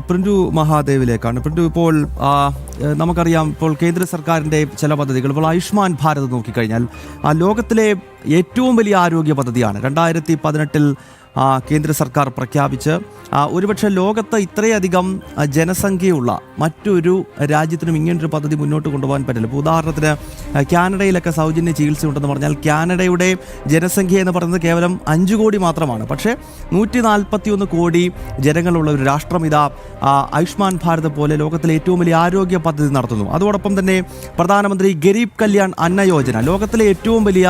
Print മഹാദേവിലേക്കാണ്. Print, ഇപ്പോൾ നമുക്കറിയാം, ഇപ്പോൾ കേന്ദ്ര സർക്കാരിൻ്റെ ചില പദ്ധതികൾ, ഇപ്പോൾ ആയുഷ്മാൻ ഭാരത് നോക്കിക്കഴിഞ്ഞാൽ ലോകത്തിലെ ഏറ്റവും വലിയ ആരോഗ്യ പദ്ധതിയാണ്. 2018 കേന്ദ്ര സർക്കാർ പ്രഖ്യാപിച്ച് ഒരുപക്ഷെ ലോകത്ത് ഇത്രയധികം ജനസംഖ്യയുള്ള മറ്റൊരു രാജ്യത്തിനും ഇങ്ങനൊരു പദ്ധതി മുന്നോട്ട് കൊണ്ടുപോകാൻ പറ്റില്ല. ഇപ്പോൾ ഉദാഹരണത്തിന് കാനഡയിലൊക്കെ സൗജന്യ ചികിത്സയുണ്ടെന്ന് പറഞ്ഞാൽ കാനഡയുടെ ജനസംഖ്യ എന്ന് പറയുന്നത് കേവലം 5 കോടി മാത്രമാണ്. പക്ഷേ 141 കോടി ജനങ്ങളുള്ള ഒരു രാഷ്ട്രം ഇതാ ആയുഷ്മാൻ ഭാരത് പോലെ ലോകത്തിലെ ഏറ്റവും വലിയ ആരോഗ്യ പദ്ധതി നടത്തുന്നു. അതോടൊപ്പം തന്നെ പ്രധാനമന്ത്രി ഗരീബ് കല്യാൺ അന്ന യോജന ലോകത്തിലെ ഏറ്റവും വലിയ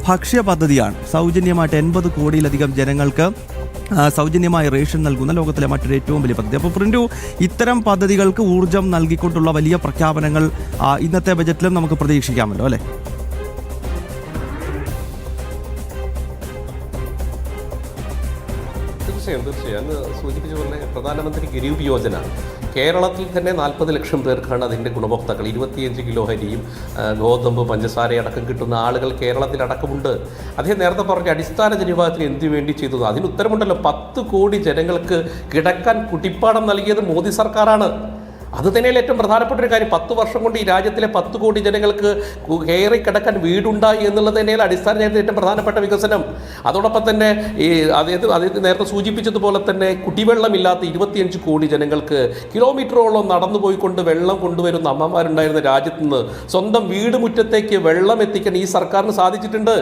ഭക്ഷ്യ പദ്ധതിയാണ്. സൗജന്യമായിട്ട് 80 കോടിയിലധികം ജനങ്ങൾക്ക് സൗജന്യമായി റേഷൻ നൽകുന്ന ലോകത്തിലെ മറ്റൊരു ഏറ്റവും വലിയ പദ്ധതി. അപ്പോൾ പ്രിന്റു, ഇത്തരം പദ്ധതികൾക്ക് ഊർജം നൽകിക്കൊണ്ടുള്ള വലിയ പ്രഖ്യാപനങ്ങൾ ഇന്നത്തെ ബജറ്റിലും നമുക്ക് പ്രതീക്ഷിക്കാമല്ലോ, അല്ലേ? തീർച്ചയായും അന്ന് സൂചിപ്പിച്ച പോലെ പ്രധാനമന്ത്രി ഗരീബ് യോജന കേരളത്തിൽ തന്നെ 40 ലക്ഷം പേർക്കാണ് അതിൻ്റെ ഗുണഭോക്താക്കൾ. 25 കിലോ അരിയും ഗോതമ്പ്, പഞ്ചസാര അടക്കം കിട്ടുന്ന ആളുകൾ കേരളത്തിലടക്കമുണ്ട്. അദ്ദേഹം നേരത്തെ പറഞ്ഞ അടിസ്ഥാന ജനവിഭാഗത്തിന് എന്തു വേണ്ടി ചെയ്തത് അതിന് ഉത്തരമുണ്ടല്ലോ. 10 കോടി ജനങ്ങൾക്ക് കിടക്കാൻ കുട്ടിപ്പാടം നൽകിയത് മോദി സർക്കാരാണ്. അത് തന്നെയല്ല ഏറ്റവും പ്രധാനപ്പെട്ട ഒരു കാര്യം. 10 വർഷം കൊണ്ട് ഈ രാജ്യത്തിലെ 10 കോടി ജനങ്ങൾക്ക് കയറി കിടക്കാൻ വീടുണ്ടായി എന്നുള്ളത് തന്നെയാണ് അടിസ്ഥാന രാജ്യത്തെ ഏറ്റവും പ്രധാനപ്പെട്ട വികസനം. അതോടൊപ്പം തന്നെ ഈ അദ്ദേഹം നേരത്തെ സൂചിപ്പിച്ചതുപോലെ തന്നെ കുടിവെള്ളമില്ലാത്ത 25 കോടി ജനങ്ങൾക്ക് കിലോമീറ്ററോളം നടന്നു പോയിക്കൊണ്ട് വെള്ളം കൊണ്ടുവരുന്ന അമ്മമാരുണ്ടായിരുന്ന രാജ്യത്ത് നിന്ന് സ്വന്തം വീട് മുറ്റത്തേക്ക് വെള്ളം എത്തിക്കാൻ ഈ സർക്കാരിന് സാധിച്ചിട്ടുണ്ട്.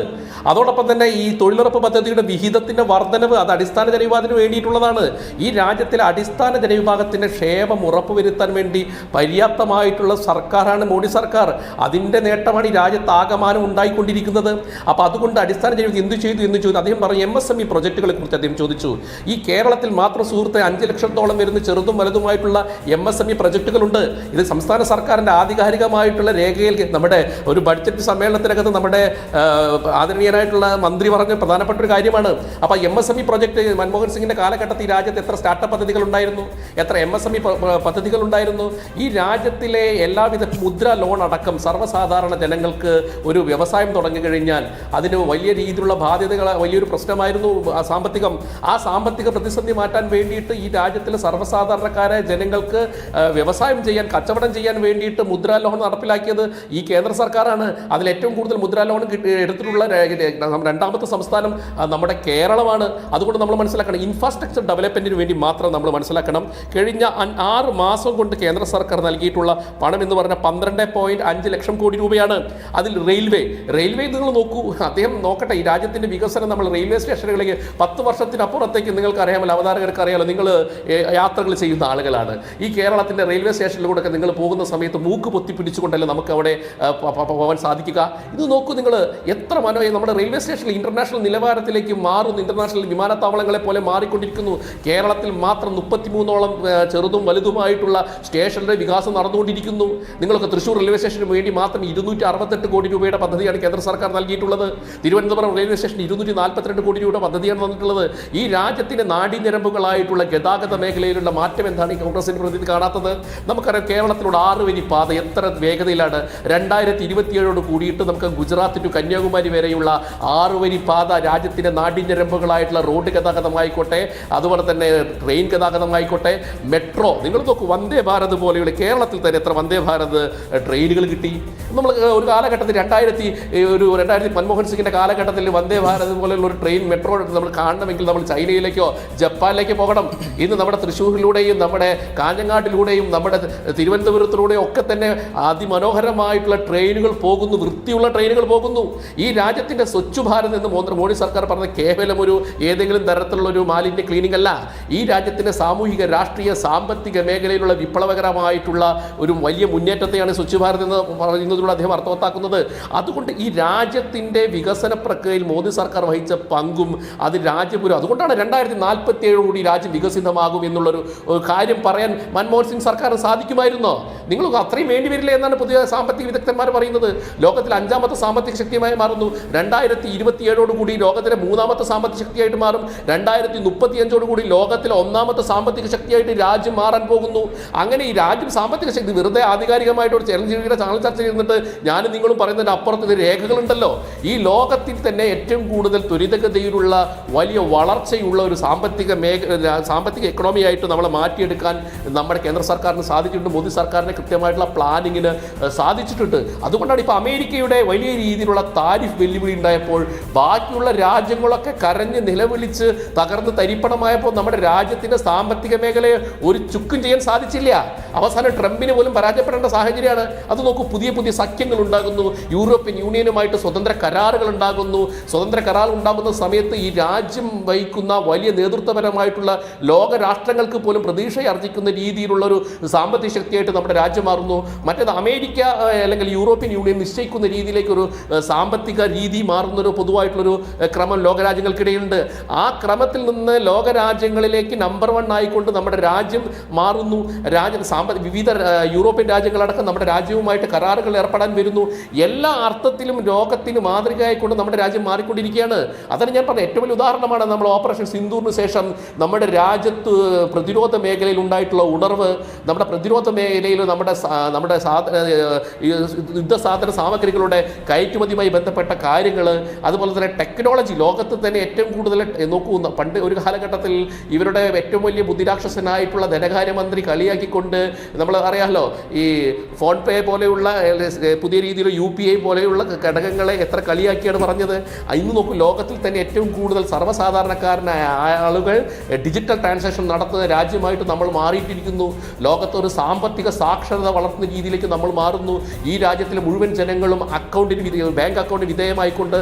അതോടൊപ്പം തന്നെ ഈ തൊഴിലുറപ്പ് പദ്ധതിയുടെ വിഹിതത്തിൻ്റെ വർധനവ് അത് അടിസ്ഥാന ജനവിഭാഗത്തിന് വേണ്ടിയിട്ടുള്ളതാണ്. ഈ രാജ്യത്തിലെ അടിസ്ഥാന ജനവിഭാഗത്തിൻ്റെ ക്ഷേമം ഉറപ്പുവരുത്താൻ വേണ്ടി പര്യാപ്തമായിട്ടുള്ള സർക്കാരാണ് മോഡി സർക്കാർ. അതിൻ്റെ നേട്ടമാണ് ഈ രാജ്യത്താകമാനം ഉണ്ടായിക്കൊണ്ടിരിക്കുന്നത്. അപ്പോൾ അതുകൊണ്ട് അടിസ്ഥാന ജനവിഭാഗം എന്ത് ചെയ്തു എന്ന് ചോദിച്ചു. അദ്ദേഹം പറഞ്ഞു MSME പ്രൊജക്റ്റുകളെ കുറിച്ച് അദ്ദേഹം ചോദിച്ചു. ഈ കേരളത്തിൽ മാത്രം സുഹൃത്തെ 5 ലക്ഷത്തോളം വരുന്ന ചെറുതും വലുതുമായിട്ടുള്ള MSME പ്രൊജക്റ്റുകളുണ്ട്. ഇത് സംസ്ഥാന സർക്കാരിൻ്റെ ആധികാരികമായിട്ടുള്ള രേഖയിൽ നമ്മുടെ ഒരു ബഡ്ജറ്റ് സമ്മേളനത്തിനകത്ത് നമ്മുടെ ആദരണീയനായിട്ടുള്ള മന്ത്രി പറഞ്ഞ പ്രധാനപ്പെട്ട ഒരു കാര്യമാണ്. അപ്പോൾ MSME പ്രൊജക്റ്റ് മൻമോഹൻ സിംഗിൻ്റെ കാലഘട്ടത്തിൽ ഈ രാജ്യത്ത് എത്ര സ്റ്റാർട്ടപ്പ് പദ്ധതികൾ ഉണ്ടായിരുന്നു, എത്ര MSME പദ്ധതികൾ ഉണ്ടായിരുന്നു. ഈ രാജ്യത്തിലെ എല്ലാവിധ മുദ്ര ലോൺ അടക്കം സർവ്വസാധാരണ ജനങ്ങൾക്ക് ഒരു വ്യവസായം തുടങ്ങി കഴിഞ്ഞാൽ അതിന് വലിയ രീതിയിലുള്ള ബാധ്യതകൾ, വലിയൊരു പ്രശ്നമായിരുന്നു സാമ്പത്തികം. ആ സാമ്പത്തിക പ്രതിസന്ധി മാറ്റാൻ വേണ്ടിയിട്ട് ഈ രാജ്യത്തിലെ സർവ്വസാധാരണക്കാരായ ജനങ്ങൾക്ക് വ്യവസായം ചെയ്യാൻ, കച്ചവടം ചെയ്യാൻ വേണ്ടിയിട്ട് മുദ്രാ ലോൺ നടപ്പിലാക്കിയത് ഈ കേന്ദ്ര സർക്കാരാണ്. അതിൽ ഏറ്റവും കൂടുതൽ മുദ്രാ ലോൺ എടുത്തിട്ടുള്ള രണ്ടാമത്തെ സംസ്ഥാനം നമ്മുടെ കേരളമാണ്. അതുകൊണ്ട് നമ്മൾ മനസ്സിലാക്കണം, ഇൻഫ്രാസ്ട്രക്ചർ ഡെവലപ്മെന്റിന് വേണ്ടി മാത്രം നമ്മൾ മനസ്സിലാക്കണം. കഴിഞ്ഞ 6 മാസം കൊണ്ട് കേന്ദ്ര സർക്കാർ നൽകിയിട്ടുള്ള പണം എന്ന് പറഞ്ഞാൽ 12.5 ലക്ഷം കോടി രൂപയാണ്. അതിൽ റെയിൽവേ നിങ്ങൾ നോക്കൂ, അദ്ദേഹം നോക്കട്ടെ, ഈ രാജ്യത്തിൻ്റെ വികസനം നമ്മൾ റെയിൽവേ സ്റ്റേഷനുകളിലേക്ക് 10 വർഷത്തിനപ്പുറത്തേക്ക് നിങ്ങൾക്ക് അറിയാമല്ലോ, അവതാരകർക്ക് അറിയാമല്ലോ, നിങ്ങൾ യാത്രകൾ ചെയ്യുന്ന ആളുകളാണ്. ഈ കേരളത്തിൻ്റെ റെയിൽവേ സ്റ്റേഷനിലൂടെ നിങ്ങൾ പോകുന്ന സമയത്ത് മൂക്ക് പൊത്തിപ്പിടിച്ചുകൊണ്ടല്ലേ നമുക്ക് അവിടെ പോകാൻ സാധിക്കുക. ഇത് നോക്കൂ നിങ്ങൾ, എത്ര നമ്മുടെ റെയിൽവേ സ്റ്റേഷനിൽ ഇന്റർനാഷണൽ നിലവാരത്തിലേക്ക് മാറുന്നു, ഇന്റർനാഷണൽ വിമാനത്താവളങ്ങളെ പോലെ മാറിക്കൊണ്ടിരിക്കുന്നു. കേരളത്തിൽ മാത്രം 33ഓളം ചെറുതും വലുതുമായിട്ടുള്ള സ്റ്റേഷന്റെ വികാസം നടന്നുകൊണ്ടിരിക്കുന്നു. നിങ്ങൾക്ക് തൃശ്ശൂർ റെയിൽവേ സ്റ്റേഷന് വേണ്ടി മാത്രം 268 കോടി രൂപയുടെ പദ്ധതിയാണ് കേന്ദ്ര സർക്കാർ നൽകിയിട്ടുള്ളത്. തിരുവനന്തപുരം റെയിൽവേ സ്റ്റേഷൻ 242 കോടി രൂപയുടെ പദ്ധതിയാണ് തന്നിട്ടുള്ളത്. ഈ രാജ്യത്തിന്റെ നാഡീഞരമ്പുകളായിട്ടുള്ള ഗതാഗത മേഖലയിലുള്ള മാറ്റം എന്താണ് ഈ കോൺഗ്രസിന്റെ പ്രതിനിധി കാണാത്തത്? നമുക്കറിയാം, കേരളത്തിലൂടെ 6 വരി പാത എത്ര വേഗതയിലാണ്. 2027 കൂടിയിട്ട് നമുക്ക് ഗുജറാത്ത് ടു കന്യാകുമാരി വരെയുള്ള 6 വരി പാത രാജ്യത്തിന്റെ നാഡീഞരമ്പുകളായിട്ടുള്ള റോഡ് ഗതാഗതമായിക്കോട്ടെ, അതുപോലെ തന്നെ ട്രെയിൻ ഗതാഗതമായിക്കോട്ടെ, മെട്രോ. നിങ്ങൾ നോക്കൂ, വന്ദേ ഭാരത് പോലെയുള്ള കേരളത്തിൽ തന്നെ എത്ര വന്ദേ ഭാരത് ട്രെയിനുകൾ കിട്ടി. നമ്മൾ ഒരു കാലഘട്ടത്തിൽ 2000 മൻമോഹൻ സിംഗിൻ്റെ കാലഘട്ടത്തിൽ വന്ദേ ഭാരത് പോലെയുള്ള ഒരു ട്രെയിൻ, മെട്രോ നമ്മൾ കാണണമെങ്കിൽ നമ്മൾ ചൈനയിലേക്കോ ജപ്പാനിലേക്കോ പോകണം. ഇന്ന് നമ്മുടെ തൃശ്ശൂരിലൂടെയും നമ്മുടെ കാഞ്ഞങ്ങാട്ടിലൂടെയും നമ്മുടെ തിരുവനന്തപുരത്തിലൂടെയും ഒക്കെ തന്നെ അതിമനോഹരമായിട്ടുള്ള ട്രെയിനുകൾ പോകുന്നു, വൃത്തിയുള്ള ട്രെയിനുകൾ പോകുന്നു. ഈ രാജ്യത്തിൻ്റെ സ്വച്ഛ് ഭാരത് എന്ന് മോദി സർക്കാർ പറഞ്ഞത് കേവലം ഒരു ഏതെങ്കിലും തരത്തിലുള്ള ഒരു മാലിന്യ ക്ലീനിങ് അല്ല. ഈ രാജ്യത്തിൻ്റെ സാമൂഹിക, രാഷ്ട്രീയ, സാമ്പത്തിക മേഖലയിലുള്ള വിപ്ലവകരമായിട്ടുള്ള ഒരു വലിയ മുന്നേറ്റത്തെയാണ് സ്വച്ഛ് ഭാരത് എന്ന് പറയുന്നതിലൂടെ അദ്ദേഹം അർത്ഥവത്താക്കുന്നത്. അതുകൊണ്ട് ഈ രാജ്യത്തിൻ്റെ വികസന പ്രക്രിയയിൽ മോദി സർക്കാർ വഹിച്ച പങ്കും അത് രാജ്യപുരം. അതുകൊണ്ടാണ് 2047 കൂടി രാജ്യം വികസിതമാകും എന്നുള്ളൊരു കാര്യം പറയാൻ മൻമോഹൻ സിംഗ് സർക്കാരിന് സാധിക്കുമായിരുന്നോ? നിങ്ങൾ അത്രയും വേണ്ടി വരില്ല എന്നാണ് പുതിയ സാമ്പത്തിക വിദഗ്ധന്മാർ പറയുന്നത്. ലോകത്തിൽ 5ാമത്തെ സാമ്പത്തിക ശക്തിയായി മാറുന്നു. 2027 കൂടി ലോകത്തിലെ 3ാമത്തെ സാമ്പത്തിക ശക്തിയായിട്ട് മാറും. 2035 കൂടി ലോകത്തിലെ 1ാമത്തെ സാമ്പത്തിക ശക്തിയായിട്ട് രാജ്യം മാറാൻ പോകുന്നു. അങ്ങനെ ഈ രാജ്യം സാമ്പത്തിക ശക്തി വെറുതെ ആധികാരികമായിട്ട് ഒരു ചിരഞ്ജീവിയുടെ ചാനൽ ചർച്ച ചെയ്യുന്നിട്ട് ഞാനും നിങ്ങളും പറയുന്നതിന് അപ്പുറത്ത് ഇത് രേഖകളുണ്ടല്ലോ. ഈ ലോകത്തിൽ തന്നെ ഏറ്റവും കൂടുതൽ ത്വരിതഗതിയിലുള്ള വലിയ വളർച്ചയുള്ള ഒരു സാമ്പത്തിക എക്കണോമി ആയിട്ട് നമ്മളെ മാറ്റിയെടുക്കാൻ നമ്മുടെ കേന്ദ്ര സർക്കാരിന് സാധിച്ചിട്ടുണ്ട്. മോദി സർക്കാരിന് കൃത്യമായിട്ടുള്ള പ്ലാനിങ്ങിന് സാധിച്ചിട്ടുണ്ട്. അതുകൊണ്ടാണ് ഇപ്പോൾ അമേരിക്കയുടെ വലിയ രീതിയിലുള്ള താരിഫ് വെല്ലുവിളി ഉണ്ടായപ്പോൾ ബാക്കിയുള്ള രാജ്യങ്ങളൊക്കെ കരഞ്ഞ് നിലവിളിച്ച് തകർന്ന് തരിപ്പണമായപ്പോൾ നമ്മുടെ രാജ്യത്തിന്റെ സാമ്പത്തിക മേഖലയെ ഒരു ചുക്കും ചെയ്യാൻ സാധിച്ചില്ല. അവസാനം ട്രംപിന് പോലും പരാജയപ്പെടേണ്ട സാഹചര്യമാണ്. അത് നോക്കൂ, പുതിയ പുതിയ സഖ്യങ്ങൾ ഉണ്ടാകുന്നു, യൂറോപ്യൻ യൂണിയനുമായിട്ട് സ്വതന്ത്ര കരാറുകൾ ഉണ്ടാകുന്നു. സ്വതന്ത്ര കരാർ ഉണ്ടാകുന്ന സമയത്ത് ഈ രാജ്യം വഹിക്കുന്ന വലിയ നേതൃത്വപരമായിട്ടുള്ള ലോക രാഷ്ട്രങ്ങൾക്ക് പോലും പ്രതീക്ഷ അർജിക്കുന്ന രീതിയിലുള്ള ഒരു സാമ്പത്തിക ശക്തിയായിട്ട് നമ്മുടെ രാജ്യം മാറുന്നു. മറ്റേത് അമേരിക്ക അല്ലെങ്കിൽ യൂറോപ്യൻ യൂണിയൻ നിശ്ചയിക്കുന്ന രീതിയിലേക്ക് ഒരു സാമ്പത്തിക രീതി മാറുന്നൊരു പൊതുവായിട്ടുള്ളൊരു ക്രമം ലോകരാജ്യങ്ങൾക്കിടയിലുണ്ട്. ആ ക്രമത്തിൽ നിന്ന് ലോകരാജ്യങ്ങളിലേക്ക് നമ്പർ 1 ആയിക്കൊണ്ട് നമ്മുടെ രാജ്യം മാറുന്നു. വിവിധ യൂറോപ്യൻ രാജ്യങ്ങളടക്കം നമ്മുടെ രാജ്യവുമായിട്ട് കരാറുകൾ ഏർപ്പെടാൻ വരുന്നു. എല്ലാ അർത്ഥത്തിലും ലോകത്തിന് മാതൃകയായിക്കൊണ്ട് നമ്മുടെ രാജ്യം മാറിക്കൊണ്ടിരിക്കുകയാണ്. അതാണ് ഞാൻ പറഞ്ഞ ഏറ്റവും വലിയ ഉദാഹരണമാണ് നമ്മൾ ഓപ്പറേഷൻ സിന്ദൂറിന് ശേഷം നമ്മുടെ രാജ്യത്ത് പ്രതിരോധ മേഖലയിൽ ഉണ്ടായിട്ടുള്ള ഉണർവ്. നമ്മുടെ പ്രതിരോധ മേഖലയിൽ നമ്മുടെ യുദ്ധസാധന സാമഗ്രികളുടെ കയറ്റുമതിയുമായി ബന്ധപ്പെട്ട കാര്യങ്ങൾ, അതുപോലെ തന്നെ ടെക്നോളജി ലോകത്ത് തന്നെ ഏറ്റവും കൂടുതൽ നോക്കൂ. പണ്ട് ഒരു കാലഘട്ടത്തിൽ ഇവരുടെ ഏറ്റവും വലിയ ബുദ്ധിരാക്ഷസനായിട്ടുള്ള ധനകാര്യമന്ത്രി കളിയാക്കിക്കൊണ്ട് നമ്മൾ അറിയാമല്ലോ, ഈ ഫോൺ പേ പോലെയുള്ള പുതിയ രീതിയിൽ UPI പോലെയുള്ള ഘടകങ്ങളെ എത്ര കളിയാക്കിയാണ് പറഞ്ഞത്. ഇന്ന് നോക്കൂ, ലോകത്തിൽ തന്നെ ഏറ്റവും കൂടുതൽ സർവ്വസാധാരണക്കാരനായ ആളുകൾ ഡിജിറ്റൽ ട്രാൻസാക്ഷൻ നടത്തുന്ന രാജ്യമായിട്ട് നമ്മൾ മാറിയിട്ടിരിക്കുന്നു. ലോകത്തൊരു സാമ്പത്തിക സാക്ഷരത വളർത്തുന്ന രീതിയിലേക്ക് നമ്മൾ മാറുന്നു. ഈ രാജ്യത്തിലെ മുഴുവൻ ജനങ്ങളും ബാങ്ക് അക്കൗണ്ടിന് വിധേയമായിക്കൊണ്ട്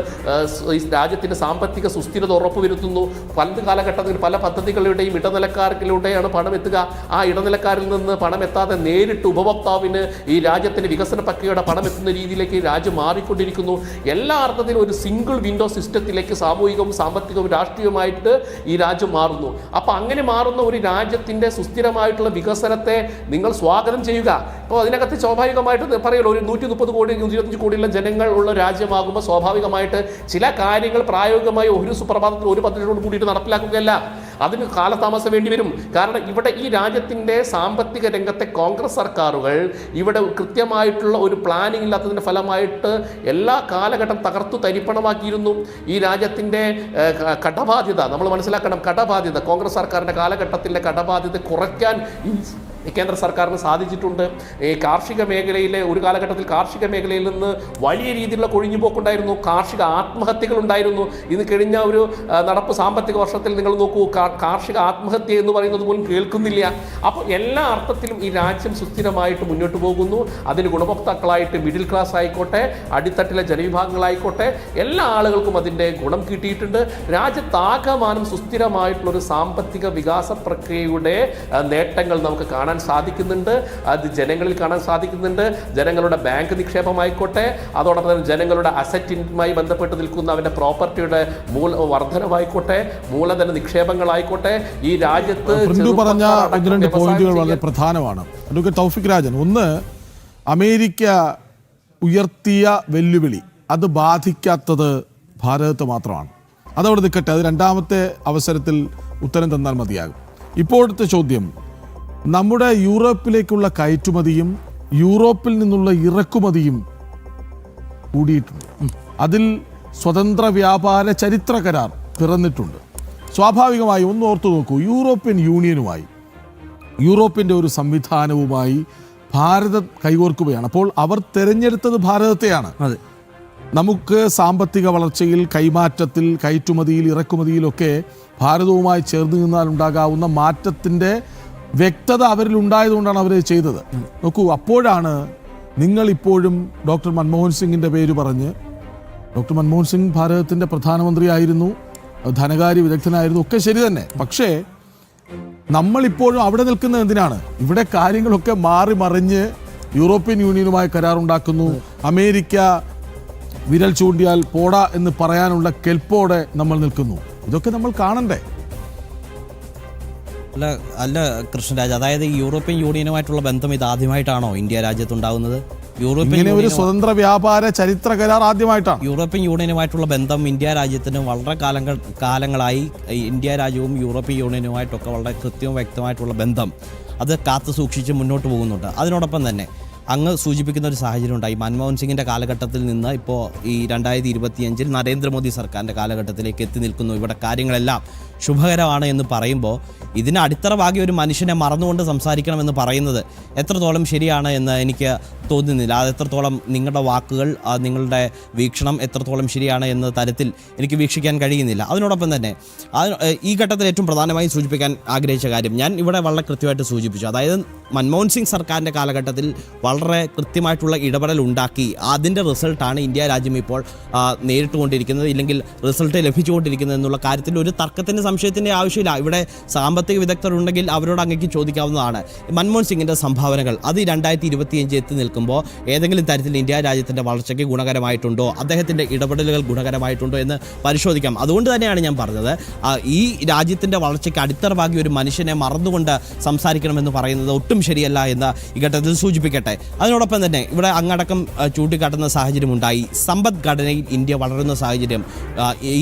രാജ്യത്തിൻ്റെ സാമ്പത്തിക സുസ്ഥിരത ഉറപ്പുവരുത്തുന്നു. പണ്ട് കാലഘട്ടത്തിൽ പല പദ്ധതികളുടെയും ഇടനിലക്കാരിലൂടെയാണ് പണം എത്തുക. ആ ഇടനിലക്കാരിൽ നിന്ന് പണം എത്താതെ നേരിട്ട് ഉപഭോക്താവിന് ഈ രാജ്യത്തിൻ്റെ വികസന പ്രക്രിയയുടെ പണം എത്തുന്ന രീതിയിലേക്ക് രാജ്യം മാറിക്കൊണ്ടിരിക്കുന്നു. എല്ലാ അർത്ഥത്തിലും ഒരു സിംഗിൾ വിൻഡോ സിസ്റ്റത്തിലേക്ക് സാമൂഹികവും സാമ്പത്തികവും രാഷ്ട്രീയവുമായിട്ട് ഈ രാജ്യം മാറുന്നു. അപ്പോൾ അങ്ങനെ മാറുന്ന ഒരു രാജ്യത്തിൻ്റെ സുസ്ഥിരമായിട്ടുള്ള വികസനത്തെ നിങ്ങൾ സ്വാഗതം ചെയ്യുക. അപ്പോൾ അതിനകത്ത് സ്വാഭാവികമായിട്ട് പറയുമല്ലോ, ഒരു 130 കോടി 125 കോടിയുള്ള ജനങ്ങൾ ഉള്ള രാജ്യമാകുമ്പോൾ സ്വാഭാവികമായിട്ട് ചില കാര്യങ്ങൾ പ്രായോഗികമായി ഒരു സുപ്രഭാതത്തിൽ ഒരു പദ്ധതിയോട് കൂടിയിട്ട് നടപ്പിലാക്കുകയല്ല. അതിന് കാലതാമസം വേണ്ടി വരും. കാരണം ഇവിടെ ഈ രാജ്യത്തിൻ്റെ സാമ്പത്തിക രംഗത്തെ കോൺഗ്രസ് സർക്കാരുകൾ ഇവിടെ കൃത്യമായിട്ടുള്ള ഒരു പ്ലാനിംഗ് ഇല്ലാത്തതിൻ്റെ ഫലമായിട്ട് എല്ലാ കാലഘട്ടം തകർത്തു തരിപ്പണമാക്കിയിരുന്നു. ഈ രാജ്യത്തിൻ്റെ കടബാധ്യത നമ്മൾ മനസ്സിലാക്കണം. കടബാധ്യത കോൺഗ്രസ് സർക്കാരിൻ്റെ കാലഘട്ടത്തിലെ കടബാധ്യത കുറയ്ക്കാൻ കേന്ദ്ര സർക്കാരിന് സാധിച്ചിട്ടുണ്ട്. ഈ കാർഷിക മേഖലയിലെ ഒരു കാലഘട്ടത്തിൽ കാർഷിക മേഖലയിൽ നിന്ന് വലിയ രീതിയിലുള്ള കൊഴിഞ്ഞുപോക്കുണ്ടായിരുന്നു. കാർഷിക ആത്മഹത്യകൾ ഉണ്ടായിരുന്നു. ഇന്ന് കഴിഞ്ഞ ഒരു നടപ്പ് സാമ്പത്തിക വർഷത്തിൽ നിങ്ങൾ നോക്കൂ, കാർഷിക ആത്മഹത്യ എന്ന് പറയുന്നത് പോലും കേൾക്കുന്നില്ല. അപ്പോൾ എല്ലാ അർത്ഥത്തിലും ഈ രാജ്യം സുസ്ഥിരമായിട്ട് മുന്നോട്ട് പോകുന്നു. അതിന് ഗുണഭോക്താക്കളായിട്ട് മിഡിൽ ക്ലാസ് ആയിക്കോട്ടെ, അടിത്തട്ടിലെ ജനവിഭാഗങ്ങളായിക്കോട്ടെ, എല്ലാ ആളുകൾക്കും അതിൻ്റെ ഗുണം കിട്ടിയിട്ടുണ്ട്. രാജ്യത്താകമാനം സുസ്ഥിരമായിട്ടുള്ളൊരു സാമ്പത്തിക വികാസ പ്രക്രിയയുടെ നേട്ടങ്ങൾ നമുക്ക് കാണാൻ സാധിക്കുന്നുണ്ട്. അത് ജനങ്ങളിൽ കാണാൻ സാധിക്കുന്നുണ്ട്. ജനങ്ങളുടെ ബാങ്ക് നിക്ഷേപമായിക്കോട്ടെ, അതോടൊപ്പം തന്നെ ജനങ്ങളുടെ അസറ്റുമായി ബന്ധപ്പെട്ട് നിൽക്കുന്ന അവരുടെ പ്രോപ്പർട്ടിയുടെ വർധനമായിക്കോട്ടെ, മൂലധന നിക്ഷേപങ്ങളായിക്കോട്ടെ, ഈ രാജ്യത്ത് പറഞ്ഞ 1-2 പോയിന്റുകൾ വളരെ പ്രധാനമാണ്. അഡ്വക്കേറ്റ് തൗഫീഖ് രാജൻ, ഒന്ന്, അമേരിക്ക ഉയർത്തിയ വെല്ലുവിളി അത് ബാധിക്കാത്തത് ഭാരതത്തെ മാത്രമാണ്. അതവിടെ നിൽക്കട്ടെ, അത് രണ്ടാമത്തെ അവസരത്തിൽ ഉത്തരം തന്നാൽ മതിയാകും. ഇപ്പോഴത്തെ ചോദ്യം, നമ്മുടെ യൂറോപ്പിലേക്കുള്ള കയറ്റുമതിയും യൂറോപ്പിൽ നിന്നുള്ള ഇറക്കുമതിയും കൂടിയിട്ടുണ്ട്. അതിൽ സ്വതന്ത്ര വ്യാപാര ചരിത്ര കരാർ പിറന്നിട്ടുണ്ട്. സ്വാഭാവികമായി ഒന്ന് ഓർത്തു നോക്കൂ, യൂറോപ്യൻ യൂണിയനുമായി, യൂറോപ്പിൻ്റെ ഒരു സംവിധാനവുമായി ഭാരതം കൈകോർക്കുകയാണ്. അപ്പോൾ അവർ തിരഞ്ഞെടുത്തത് ഭാരതത്തെയാണ്. നമുക്ക് സാമ്പത്തിക വളർച്ചയിൽ, കൈമാറ്റത്തിൽ, കയറ്റുമതിയിൽ, ഇറക്കുമതിയിലൊക്കെ ഭാരതവുമായി ചേർന്ന് നിന്നാൽ ഉണ്ടാകാവുന്ന മാറ്റത്തിൻ്റെ വ്യക്തത അവരിൽ ഉണ്ടായതുകൊണ്ടാണ് അവർ ചെയ്തത്. നോക്കൂ, അപ്പോഴാണ് നിങ്ങൾ ഇപ്പോഴും ഡോക്ടർ മൻമോഹൻ സിംഗിൻ്റെ പേര് പറഞ്ഞ്, ഡോക്ടർ മൻമോഹൻ സിംഗ് ഭാരതത്തിൻ്റെ പ്രധാനമന്ത്രിയായിരുന്നു, ധനകാര്യ വിദഗ്ധനായിരുന്നു, ഒക്കെ ശരി തന്നെ. പക്ഷേ നമ്മളിപ്പോഴും അവിടെ നിൽക്കുന്നത് എന്തിനാണ്? ഇവിടെ കാര്യങ്ങളൊക്കെ മാറി മറിഞ്ഞ് യൂറോപ്യൻ യൂണിയനുമായി കരാറുണ്ടാക്കുന്നു. അമേരിക്ക വിരൽ ചൂണ്ടിയാൽ പോടാ എന്ന് പറയാനുള്ള കെൽപ്പോടെ നമ്മൾ നിൽക്കുന്നു. ഇതൊക്കെ നമ്മൾ കാണണ്ടേ? അല്ല കൃഷ്ണരാജ്, അതായത് ഈ യൂറോപ്യൻ യൂണിയനുമായിട്ടുള്ള ബന്ധം ഇത് ആദ്യമായിട്ടാണോ ഇന്ത്യ രാജ്യത്തുണ്ടാകുന്നത്? ഇങ്ങനെ ഒരു സ്വതന്ത്ര വ്യാപാര ചരിത്ര കരാർ ആദ്യമായിട്ടാണ്. യൂറോപ്യൻ യൂണിയനുമായിട്ടുള്ള ബന്ധം ഇന്ത്യ രാജ്യത്തിന് വളരെ കാലങ്ങളായി ഇന്ത്യ രാജ്യവും യൂറോപ്യൻ യൂണിയനുമായിട്ടൊക്കെ വളരെ കൃത്യവും വ്യക്തമായിട്ടുള്ള ബന്ധം അത് കാത്തു സൂക്ഷിച്ച് മുന്നോട്ട് പോകുന്നുണ്ട്. അതിനോടൊപ്പം തന്നെ അങ്ങ് സൂചിപ്പിക്കുന്ന ഒരു സാഹചര്യം ഉണ്ടായി. മൻമോഹൻ സിംഗിൻ്റെ കാലഘട്ടത്തിൽ നിന്ന് ഇപ്പോൾ ഈ 2025 നരേന്ദ്രമോദി സർക്കാരിൻ്റെ കാലഘട്ടത്തിലേക്ക് എത്തി നിൽക്കുന്നു. ഇവിടെ കാര്യങ്ങളെല്ലാം ശുഭകരമാണ് എന്ന് പറയുമ്പോൾ ഇതിന് അടിത്തറ പാകിയ ഒരു മനുഷ്യനെ മറന്നുകൊണ്ട് സംസാരിക്കണമെന്ന് പറയുന്നത് എത്രത്തോളം ശരിയാണ് എന്ന് എനിക്ക് തോന്നുന്നില്ല. അത് എത്രത്തോളം നിങ്ങളുടെ വാക്കുകൾ, നിങ്ങളുടെ വീക്ഷണം എത്രത്തോളം ശരിയാണ് എന്ന തരത്തിൽ എനിക്ക് വീക്ഷിക്കാൻ കഴിയുന്നില്ല. അതിനോടൊപ്പം തന്നെ ഈ ഘട്ടത്തിൽ ഏറ്റവും പ്രധാനമായി സൂചിപ്പിക്കാൻ ആഗ്രഹിച്ച കാര്യം ഞാൻ ഇവിടെ വളരെ കൃത്യമായിട്ട് സൂചിപ്പിച്ചു. അതായത് മൻമോഹൻ സിംഗ് സർക്കാരിൻ്റെ കാലഘട്ടത്തിൽ വളരെ കൃത്യമായിട്ടുള്ള ഇടപെടൽ ഉണ്ടാക്കി അതിൻ്റെ റിസൾട്ടാണ് ഇന്ത്യ രാജ്യം ഇപ്പോൾ നേരിട്ടുകൊണ്ടിരിക്കുന്നത്, ഇല്ലെങ്കിൽ റിസൾട്ട് ലഭിച്ചുകൊണ്ടിരിക്കുന്നത് എന്നുള്ള കാര്യത്തിൽ ഒരു തർക്കത്തിൻ്റെ സംശയത്തിൻ്റെ ആവശ്യമില്ല. ഇവിടെ സാമ്പത്തിക വിദഗ്ധരുണ്ടെങ്കിൽ അവരോട് അങ്ങേക്ക് ചോദിക്കാവുന്നതാണ്. മൻമോഹൻ സിംഗിൻ്റെ സംഭാവനകൾ അത് 2025 എത്തി നിൽക്കുമ്പോൾ ഏതെങ്കിലും തരത്തിൽ ഇന്ത്യ രാജ്യത്തിൻ്റെ വളർച്ചയ്ക്ക് ഗുണകരമായിട്ടുണ്ടോ, അദ്ദേഹത്തിൻ്റെ ഇടപെടലുകൾ ഗുണകരമായിട്ടുണ്ടോ എന്ന് പരിശോധിക്കാം. അതുകൊണ്ട് തന്നെയാണ് ഞാൻ പറഞ്ഞത് ഈ രാജ്യത്തിൻ്റെ വളർച്ചയ്ക്ക് അടിത്തറ പാകിയ ഒരു മനുഷ്യനെ മറന്നുകൊണ്ട് സംസാരിക്കണമെന്ന് പറയുന്നത് ഒട്ടും ശരിയല്ല എന്ന് ഈ ഘട്ടത്തിൽ സൂചിപ്പിക്കട്ടെ. അതിനോടൊപ്പം തന്നെ ഇവിടെ അങ്ങടക്കം ചൂണ്ടിക്കാട്ടുന്ന സാഹചര്യം ഉണ്ടായി. സമ്പദ്ഘടനയിൽ ഇന്ത്യ വളരുന്ന സാഹചര്യം,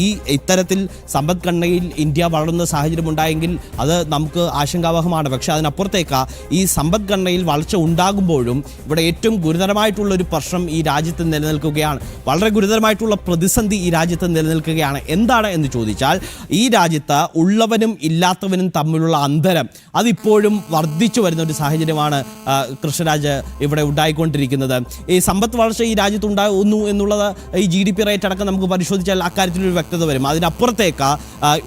ഈ ഇത്തരത്തിൽ സമ്പദ്ഘടനയിൽ ഇന്ത്യ വളരുന്ന സാഹചര്യം ഉണ്ടായെങ്കിൽ അത് നമുക്ക് ആശങ്കാവഹമാണ്. പക്ഷേ അതിനപ്പുറത്തേക്ക് ഈ സമ്പദ്ഘടനയിൽ വളർച്ച ഉണ്ടാകുമ്പോഴും ഇവിടെ ഏറ്റവും ഗുരുതരമായിട്ടുള്ളൊരു പ്രശ്നം ഈ രാജ്യത്ത് നിലനിൽക്കുകയാണ്. വളരെ ഗുരുതരമായിട്ടുള്ള പ്രതിസന്ധി ഈ രാജ്യത്ത് നിലനിൽക്കുകയാണ്. എന്താണ് എന്ന് ചോദിച്ചാൽ ഈ രാജ്യത്ത് ഉള്ളവനും ഇല്ലാത്തവനും തമ്മിലുള്ള അന്തരം അതിപ്പോഴും വർദ്ധിച്ചു വരുന്ന ഒരു സാഹചര്യമാണ് കൃഷ്ണരാജ് ഇവിടെ ഉണ്ടായിക്കൊണ്ടിരിക്കുന്നത്. ഈ സമ്പത്ത് വളർച്ച ഈ രാജ്യത്ത് ഉണ്ടാകുന്നു എന്നുള്ളത് ഈ GDP റേറ്റ് അടക്കം നമുക്ക് പരിശോധിച്ചാൽ അക്കാര്യത്തിലൊരു വ്യക്തത വരും. അതിനപ്പുറത്തേക്ക്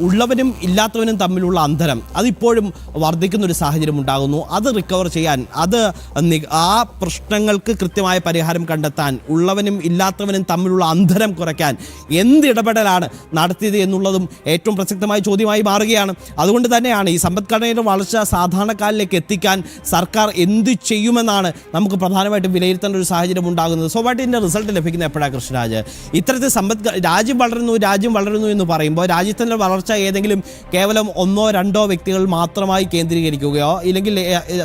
ഉള്ളവനും ഇല്ലാത്തവനും തമ്മിലുള്ള അന്തരം അതിപ്പോഴും വർദ്ധിക്കുന്ന ഒരു സാഹചര്യം ഉണ്ടാകുന്നു. അത് റിക്കവർ ചെയ്യാൻ, അത് ആ പ്രശ്നങ്ങൾക്ക് കൃത്യമായ പരിഹാരം കണ്ടെത്താൻ, ഉള്ളവനും ഇല്ലാത്തവനും തമ്മിലുള്ള അന്തരം കുറയ്ക്കാൻ എന്ത് ഇടപെടലാണ് നടത്തിയത് എന്നുള്ളതും ഏറ്റവും പ്രസക്തമായ ചോദ്യമായി മാറുകയാണ്. അതുകൊണ്ട് തന്നെയാണ് ഈ സമ്പദ്ഘടനയുടെ വളർച്ച സാധാരണക്കാരിലേക്ക് എത്തിക്കാൻ സർക്കാർ എന്ത് ചെയ്യുമെന്നാണ് നമുക്ക് പ്രധാനമായിട്ടും വിലയിരുത്തേണ്ട ഒരു സാഹചര്യം ഉണ്ടാകുന്നത്. സ്വാഭാവികമായിട്ട് ഇതിൻ്റെ റിസൾട്ട് ലഭിക്കുന്ന എപ്പോഴാണ് കൃഷ്ണരാജ്? ഇത്തരത്തിൽ രാജ്യം വളരുന്നു എന്ന് പറയുമ്പോൾ രാജ്യത്തിൻ്റെ വളർച്ച ഏതെങ്കിലും കേവലം 1-2 വ്യക്തികൾ മാത്രമായി കേന്ദ്രീകരിക്കുകയോ ഇല്ലെങ്കിൽ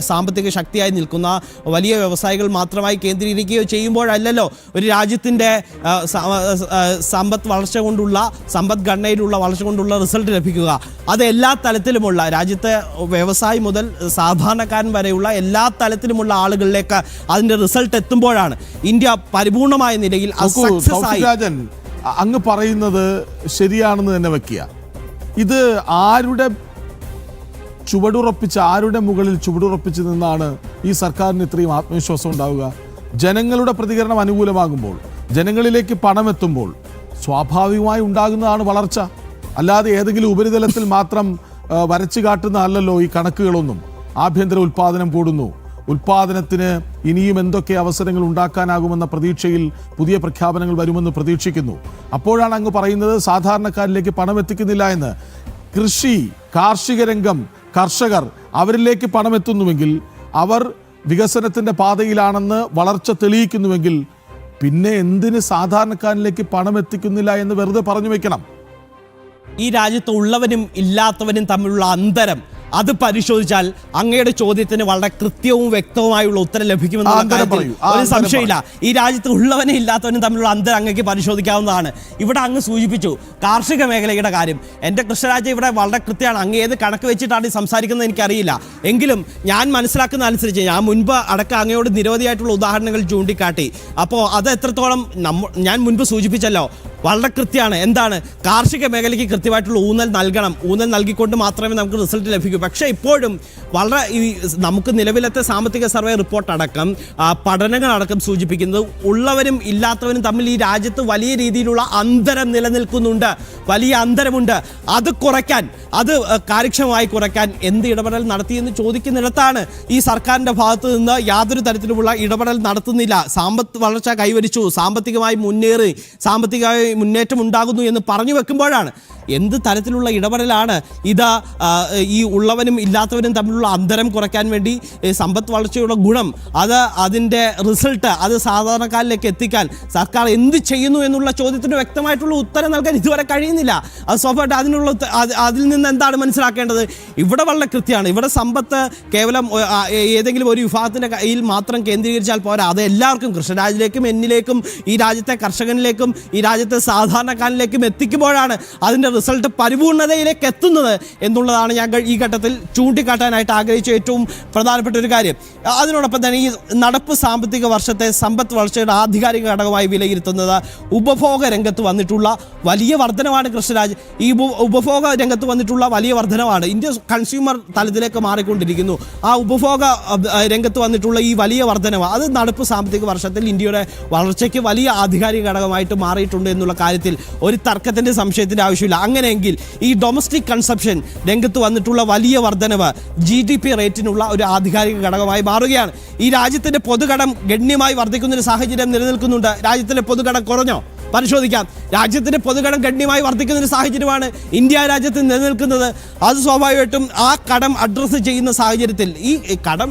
സാമ്പത്തിക ശക്തിയായി നിൽക്കുന്ന വലിയ വ്യവസായികൾ മാത്രമായി കേന്ദ്രീകരിക്കുകയോ ചെയ്യുമ്പോഴല്ലല്ലോ ഒരു രാജ്യത്തിൻ്റെ സമ്പത്ത് വളർച്ച കൊണ്ടുള്ള, സമ്പദ്ഘടനയിലുള്ള വളർച്ച കൊണ്ടുള്ള റിസൾട്ട് ലഭിക്കുക. അത് എല്ലാ തലത്തിലുമുള്ള, രാജ്യത്തെ വ്യവസായി മുതൽ സാധാരണക്കാരൻ വരെയുള്ള എല്ലാ തലത്തിലുമുള്ള ആളുകളിലേക്ക് അതിൻ്റെ റിസൾട്ട് എത്തുമ്പോഴാണ് ഇന്ത്യ പരിപൂർണമായ നിലയിൽ രാജൻ അങ്ങ് പറയുന്നത് ശരിയാണെന്ന് തന്നെ വെക്കുക. ഇത് ആരുടെ മുകളിൽ ചുവടുറപ്പിച്ച് നിന്നാണ് ഈ സർക്കാരിന് ഇത്രയും ആത്മവിശ്വാസം ഉണ്ടാവുക? ജനങ്ങളുടെ പ്രതികരണം അനുകൂലമാകുമ്പോൾ, ജനങ്ങളിലേക്ക് പണം എത്തുമ്പോൾ സ്വാഭാവികമായി ഉണ്ടാകുന്നതാണ് വളർച്ച. അല്ലാതെ ഏതെങ്കിലും ഉപരിതലത്തിൽ മാത്രം വരച്ചു കാട്ടുന്ന അല്ലല്ലോ ഈ കണക്കുകളൊന്നും. ആഭ്യന്തര ഉൽപ്പാദനം കൂടുന്നു, ഉൽപ്പാദനത്തിന് ഇനിയും എന്തൊക്കെ അവസരങ്ങൾ ഉണ്ടാക്കാനാകുമെന്ന പ്രതീക്ഷയിൽ പുതിയ പ്രഖ്യാപനങ്ങൾ വരുമെന്ന് പ്രതീക്ഷിക്കുന്നു. അപ്പോഴാണ് അങ്ങ് പറയുന്നത് സാധാരണക്കാരിലേക്ക് പണം എത്തിക്കുന്നില്ല എന്ന്. കൃഷി, കാർഷിക രംഗം, കർഷകർ അവരിലേക്ക് പണം എത്തുന്നുവെങ്കിൽ, അവർ വികസനത്തിൻ്റെ പാതയിലാണെന്ന് വളർച്ച തെളിയിക്കുന്നുവെങ്കിൽ പിന്നെ എന്തിന് സാധാരണക്കാരിലേക്ക് പണം എത്തിക്കുന്നില്ല എന്ന് വെറുതെ പറഞ്ഞു വെക്കണം? ഈ രാജ്യത്ത് ഉള്ളവനും ഇല്ലാത്തവനും തമ്മിലുള്ള അന്തരം അത് പരിശോധിച്ചാൽ അങ്ങയുടെ ചോദ്യത്തിന് വളരെ കൃത്യവും വ്യക്തവുമായുള്ള ഉത്തരം ലഭിക്കുമെന്ന് ഒരു സംശയമില്ല. ഈ രാജ്യത്ത് ഉള്ളവനും ഇല്ലാത്തവനും തമ്മിലുള്ള അന്തരം അങ്ങേക്ക് പരിശോധിക്കാവുന്നതാണ്. ഇവിടെ അങ്ങ് സൂചിപ്പിച്ചു കാർഷിക മേഖലയുടെ കാര്യം. എൻ്റെ കൃഷ്ണരാജ് ഇവിടെ വളരെ കൃത്യമാണ്. അങ്ങ് ഏത് കണക്ക് വെച്ചിട്ടാണ് ഈ സംസാരിക്കുന്നത് എനിക്കറിയില്ല. എങ്കിലും ഞാൻ മനസ്സിലാക്കുന്ന അനുസരിച്ച് ഞാൻ മുൻപ് അടക്കം അങ്ങയോട് നിരവധിയായിട്ടുള്ള ഉദാഹരണങ്ങൾ ചൂണ്ടിക്കാട്ടി. അപ്പോൾ അത് എത്രത്തോളം ഞാൻ മുൻപ് സൂചിപ്പിച്ചല്ലോ, വളരെ കൃത്യമാണ്. എന്താണ്? കാർഷിക മേഖലയ്ക്ക് കൃത്യമായിട്ടുള്ള ഊന്നൽ നൽകണം. ഊന്നൽ നൽകിക്കൊണ്ട് മാത്രമേ നമുക്ക് റിസൾട്ട് ലഭിക്കൂ. പക്ഷേ ഇപ്പോഴും വളരെ നമുക്ക് നിലവിലത്തെ സാമ്പത്തിക സർവേ റിപ്പോർട്ട് അടക്കം പഠനങ്ങളടക്കം സൂചിപ്പിക്കുന്നത് ഉള്ളവരും ഇല്ലാത്തവരും തമ്മിൽ ഈ രാജ്യത്ത് വലിയ രീതിയിലുള്ള അന്തരം നിലനിൽക്കുന്നുണ്ട്, വലിയ അന്തരമുണ്ട്. അത് കുറയ്ക്കാൻ, അത് കാര്യക്ഷമമായി കുറയ്ക്കാൻ എന്ത് ഇടപെടൽ നടത്തിയെന്ന് ചോദിക്കുന്നിടത്താണ് ഈ സർക്കാരിൻ്റെ ഭാഗത്ത് നിന്ന് യാതൊരു തരത്തിലുമുള്ള ഇടപെടൽ നടത്തുന്നില്ല. സാമ്പത്തിക വളർച്ച കൈവരിച്ചു, സാമ്പത്തികമായി മുന്നേറി, സാമ്പത്തികമായി മുന്നേറ്റം ഉണ്ടാകുന്നു എന്ന് പറഞ്ഞു വെക്കുമ്പോഴാണ് എന്ത് തരത്തിലുള്ള ഇടപെടലാണ് ഇത് ഈ ഉള്ളവനും ഇല്ലാത്തവനും തമ്മിലുള്ള തമ്മിലുള്ള അന്തരം കുറയ്ക്കാൻ വേണ്ടി സമ്പദ് വളർച്ചയുടെ ഗുണം അതിൻ്റെ റിസൾട്ട് അത് സാധാരണക്കാരിലേക്ക് എത്തിക്കാൻ സർക്കാർ എന്ത് ചെയ്യുന്നു എന്നുള്ള ചോദ്യത്തിന് വ്യക്തമായിട്ടുള്ള ഉത്തരം നൽകാൻ ഇതുവരെ കഴിയുന്നില്ല. അത് സ്വാഭാവികമായിട്ട് അതിൽ നിന്ന് എന്താണ് മനസ്സിലാക്കേണ്ടത്? ഇവിടെ വളരെ കൃത്യമാണ്. ഇവിടെ സമ്പത്ത് കേവലം ഏതെങ്കിലും ഒരു വിഭാഗത്തിൻ്റെ കയ്യിൽ മാത്രം കേന്ദ്രീകരിച്ചാൽ പോരാ, അത് എല്ലാവർക്കും, കൃഷ്ണരാജിലേക്കും എന്നിലേക്കും ഈ രാജ്യത്തെ കർഷകനിലേക്കും ഈ രാജ്യത്തെ സാധാരണക്കാരനിലേക്കും എത്തിക്കുമ്പോഴാണ് അതിൻ്റെ റിസൾട്ട് പരിപൂർണതയിലേക്ക് എത്തുന്നത് എന്നുള്ളതാണ് ഞാൻ ഈ ഘട്ടത്തിൽ ചൂണ്ടിക്കാട്ടാനായിട്ട് ആഗ്രഹിച്ച ഏറ്റവും പ്രധാനപ്പെട്ട ഒരു കാര്യം. അതിനോടൊപ്പം തന്നെ ഈ നടപ്പ് സാമ്പത്തിക വർഷത്തെ സമ്പദ് വളർച്ചയുടെ ആധികാരിക ഘടകമായി വിലയിരുത്തുന്നത് ഉപഭോഗ രംഗത്ത് വന്നിട്ടുള്ള വലിയ വർധനമാണ്. കൃഷ്ണരാജ്, ഈ ഉപഭോഗ രംഗത്ത് വന്നിട്ടുള്ള വലിയ വർധനമാണ്. ഇന്ത്യ കൺസ്യൂമർ തലത്തിലേക്ക് മാറിക്കൊണ്ടിരിക്കുന്നു. ആ ഉപഭോഗ രംഗത്ത് വന്നിട്ടുള്ള ഈ വലിയ വർധനവ് അത് നടപ്പ് സാമ്പത്തിക വർഷത്തിൽ ഇന്ത്യയുടെ വളർച്ചയ്ക്ക് വലിയ ആധികാരിക ഘടകമായിട്ട് മാറിയിട്ടുണ്ട് എന്നുള്ള കാര്യത്തിൽ ഒരു തർക്കത്തിൻ്റെ സംശയത്തിൻ്റെ ആവശ്യമില്ല. അങ്ങനെയെങ്കിൽ ഈ ഡൊമസ്റ്റിക് കൺസംപ്ഷൻ രംഗത്ത് വന്നിട്ടുള്ള വലിയ വർധനവ് GDP റേറ്റിനുള്ള ഒരു ആധികാരിക ഘടകമായി മാറുകയാണ്. ഈ രാജ്യത്തിൻ്റെ പൊതുകടം ഗണ്യമായി വർദ്ധിക്കുന്നൊരു സാഹചര്യം നിലനിൽക്കുന്നുണ്ട്. രാജ്യത്തിൻ്റെ പൊതുകടം കുറഞ്ഞോ? പരിശോധിക്കാം. രാജ്യത്തിൻ്റെ പൊതുകടം ഗണ്യമായി വർദ്ധിക്കുന്ന ഒരു സാഹചര്യമാണ് ഇന്ത്യ രാജ്യത്ത് നിലനിൽക്കുന്നത്. അത് സ്വാഭാവികമായിട്ടും ആ കടം അഡ്രസ്സ് ചെയ്യുന്ന സാഹചര്യത്തിൽ ഈ കടം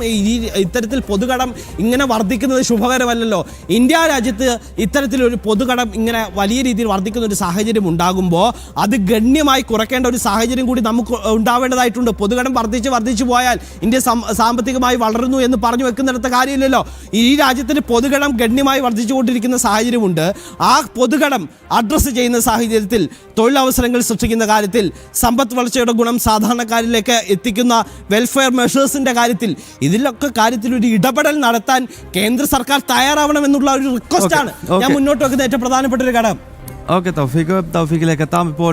ഇത്തരത്തിൽ പൊതുകടം ഇങ്ങനെ വർദ്ധിക്കുന്നത് ശുഭകരമല്ലല്ലോ. ഇന്ത്യ രാജ്യത്ത് ഇത്തരത്തിലൊരു പൊതുകടം ഇങ്ങനെ വലിയ രീതിയിൽ വർദ്ധിക്കുന്ന ഒരു സാഹചര്യം ഉണ്ടാകുമ്പോൾ അത് ഗണ്യമായി കുറയ്ക്കേണ്ട ഒരു സാഹചര്യം കൂടി നമുക്ക് ഉണ്ടാവേണ്ടതായിട്ടുണ്ട്. പൊതുകടം വർദ്ധിച്ചു പോയാൽ ഇന്ത്യ സാമ്പത്തികമായി വളരുന്നു എന്ന് പറഞ്ഞു വെക്കുന്നിടത്ത കാര്യമില്ലല്ലോ. ഈ രാജ്യത്തിന് പൊതുകടം ഗണ്യമായി വർദ്ധിച്ചുകൊണ്ടിരിക്കുന്ന സാഹചര്യമുണ്ട്. ആ പൊതുകടം അഡ്രസ്സ് ചെയ്യുന്ന സാഹചര്യത്തിൽ തൊഴിലവസരങ്ങൾ സൃഷ്ടിക്കുന്ന കാര്യത്തിൽ സമ്പദ് വളർച്ചയുടെ ഗുണം സാധാരണക്കാരിലേക്ക് എത്തിക്കുന്ന വെൽഫെയർ മെഷേഴ്സിന്റെ കാര്യത്തിൽ ഇതിലൊക്കെ കാര്യത്തിൽ ഒരു ഇടപെടൽ നടത്താൻ കേന്ദ്ര സർക്കാർ തയ്യാറാവണമെന്നുള്ള ഒരു റിക്വസ്റ്റ് ആണ് ഞാൻ മുന്നോട്ട് വെക്കുന്ന ഏറ്റവും പ്രധാനപ്പെട്ട ഒരു ഘടകം. ഓക്കെ, തൗഫീഖിലേക്ക് എത്താം. ഇപ്പോൾ